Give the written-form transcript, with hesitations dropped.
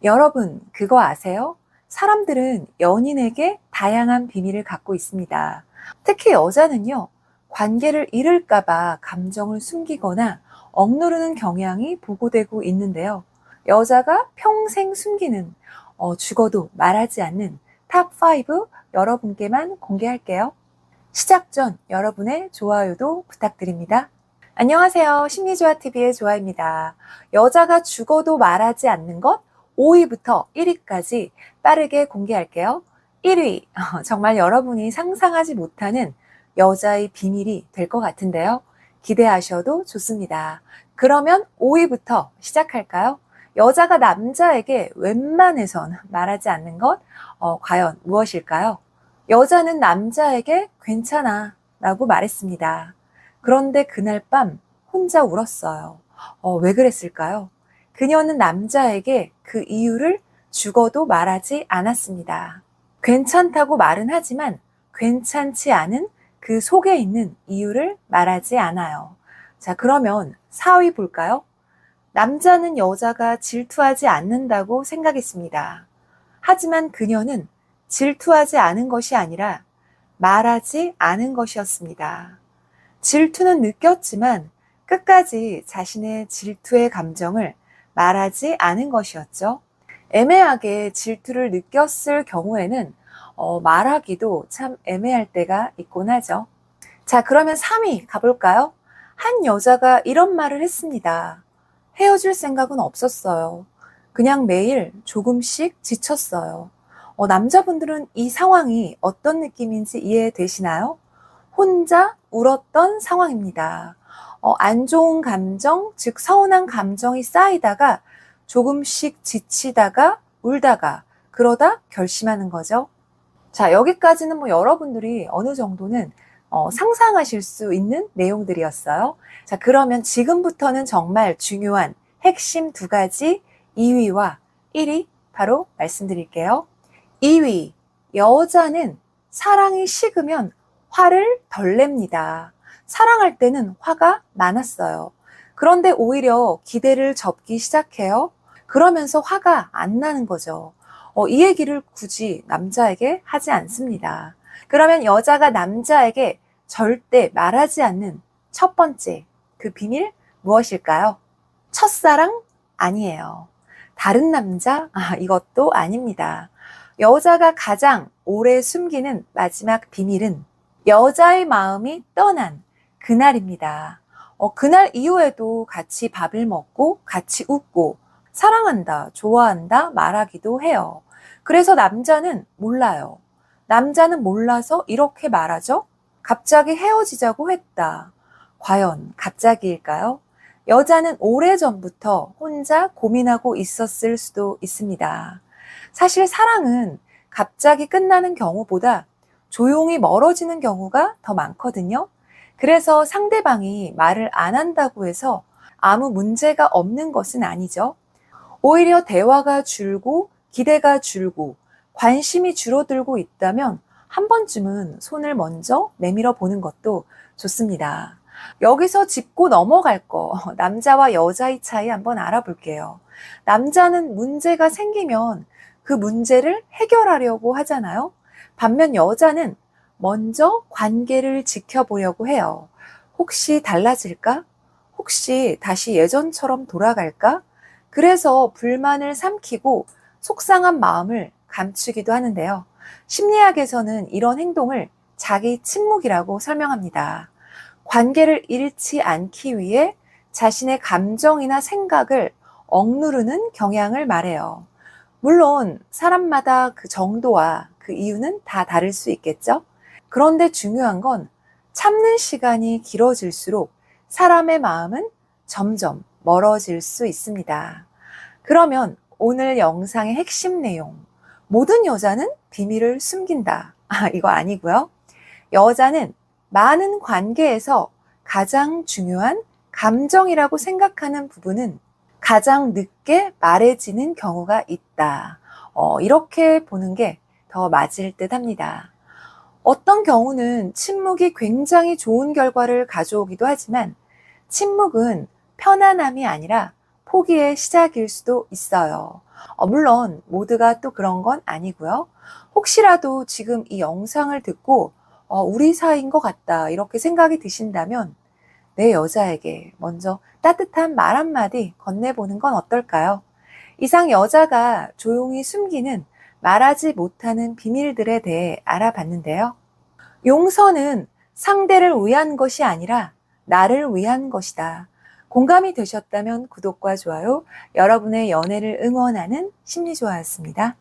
여러분, 그거 아세요? 사람들은 연인에게 다양한 비밀을 갖고 있습니다. 특히 여자는요, 관계를 잃을까봐 감정을 숨기거나 억누르는 경향이 보고되고 있는데요. 여자가 평생 숨기는, 죽어도 말하지 않는 탑5 여러분께만 공개할게요. 시작 전 여러분의 좋아요도 부탁드립니다. 안녕하세요. 심리조화TV의 조아입니다. 여자가 죽어도 말하지 않는 것 5위부터 1위까지 빠르게 공개할게요. 1위, 정말 여러분이 상상하지 못하는 여자의 비밀이 될 것 같은데요. 기대하셔도 좋습니다. 그러면 5위부터 시작할까요? 여자가 남자에게 웬만해선 말하지 않는 것, 과연 무엇일까요? 여자는 남자에게 괜찮아 라고 말했습니다. 그런데 그날 밤 혼자 울었어요. 왜 그랬을까요? 그녀는 남자에게 그 이유를 죽어도 말하지 않았습니다. 괜찮다고 말은 하지만 괜찮지 않은 그 속에 있는 이유를 말하지 않아요. 자, 그러면 4위 볼까요? 남자는 여자가 질투하지 않는다고 생각했습니다. 하지만 그녀는 질투하지 않은 것이 아니라 말하지 않은 것이었습니다. 질투는 느꼈지만 끝까지 자신의 질투의 감정을 말하지 않은 것이었죠. 애매하게 질투를 느꼈을 경우에는 말하기도 참 애매할 때가 있곤 하죠. 자, 그러면 3위 가볼까요? 한 여자가 이런 말을 했습니다. 헤어질 생각은 없었어요. 그냥 매일 조금씩 지쳤어요. 남자분들은 이 상황이 어떤 느낌인지 이해되시나요? 혼자 울었던 상황입니다. 안 좋은 감정, 즉 서운한 감정이 쌓이다가 조금씩 지치다가 울다가 그러다 결심하는 거죠. 자, 여기까지는 뭐 여러분들이 어느 정도는 상상하실 수 있는 내용들이었어요. 자, 그러면 지금부터는 정말 중요한 핵심 2가지 2위와 1위 바로 말씀드릴게요. 2위, 여자는 사랑이 식으면 화를 덜 냅니다. 사랑할 때는 화가 많았어요. 그런데 오히려 기대를 접기 시작해요. 그러면서 화가 안 나는 거죠. 이 얘기를 굳이 남자에게 하지 않습니다. 그러면 여자가 남자에게 절대 말하지 않는 첫 번째 그 비밀 무엇일까요? 첫사랑? 아니에요. 다른 남자? 이것도 아닙니다. 여자가 가장 오래 숨기는 마지막 비밀은 여자의 마음이 떠난 그날입니다. 그날 이후에도 같이 밥을 먹고 같이 웃고 사랑한다, 좋아한다 말하기도 해요. 그래서 남자는 몰라요. 남자는 몰라서 이렇게 말하죠. 갑자기 헤어지자고 했다. 과연 갑자기일까요? 여자는 오래전부터 혼자 고민하고 있었을 수도 있습니다. 사실 사랑은 갑자기 끝나는 경우보다 조용히 멀어지는 경우가 더 많거든요. 그래서 상대방이 말을 안 한다고 해서 아무 문제가 없는 것은 아니죠. 오히려 대화가 줄고 기대가 줄고 관심이 줄어들고 있다면 한 번쯤은 손을 먼저 내밀어 보는 것도 좋습니다. 여기서 짚고 넘어갈 거, 남자와 여자의 차이 한번 알아볼게요. 남자는 문제가 생기면 그 문제를 해결하려고 하잖아요. 반면 여자는 먼저 관계를 지켜보려고 해요. 혹시 달라질까? 혹시 다시 예전처럼 돌아갈까? 그래서 불만을 삼키고 속상한 마음을 감추기도 하는데요. 심리학에서는 이런 행동을 자기 침묵이라고 설명합니다. 관계를 잃지 않기 위해 자신의 감정이나 생각을 억누르는 경향을 말해요. 물론 사람마다 그 정도와 그 이유는 다 다를 수 있겠죠? 그런데 중요한 건 참는 시간이 길어질수록 사람의 마음은 점점 멀어질 수 있습니다. 그러면 오늘 영상의 핵심 내용, 모든 여자는 비밀을 숨긴다. 이거 아니고요. 여자는 많은 관계에서 가장 중요한 감정이라고 생각하는 부분은 가장 늦게 말해지는 경우가 있다. 이렇게 보는 게 더 맞을 듯 합니다. 어떤 경우는 침묵이 굉장히 좋은 결과를 가져오기도 하지만 침묵은 편안함이 아니라 포기의 시작일 수도 있어요. 물론 모두가 또 그런 건 아니고요. 혹시라도 지금 이 영상을 듣고 우리 사이인 것 같다 이렇게 생각이 드신다면 내 여자에게 먼저 따뜻한 말 한마디 건네보는 건 어떨까요? 이상 여자가 조용히 숨기는 말하지 못하는 비밀들에 대해 알아봤는데요. 용서는 상대를 위한 것이 아니라 나를 위한 것이다. 공감이 되셨다면 구독과 좋아요, 여러분의 연애를 응원하는 심리조화였습니다.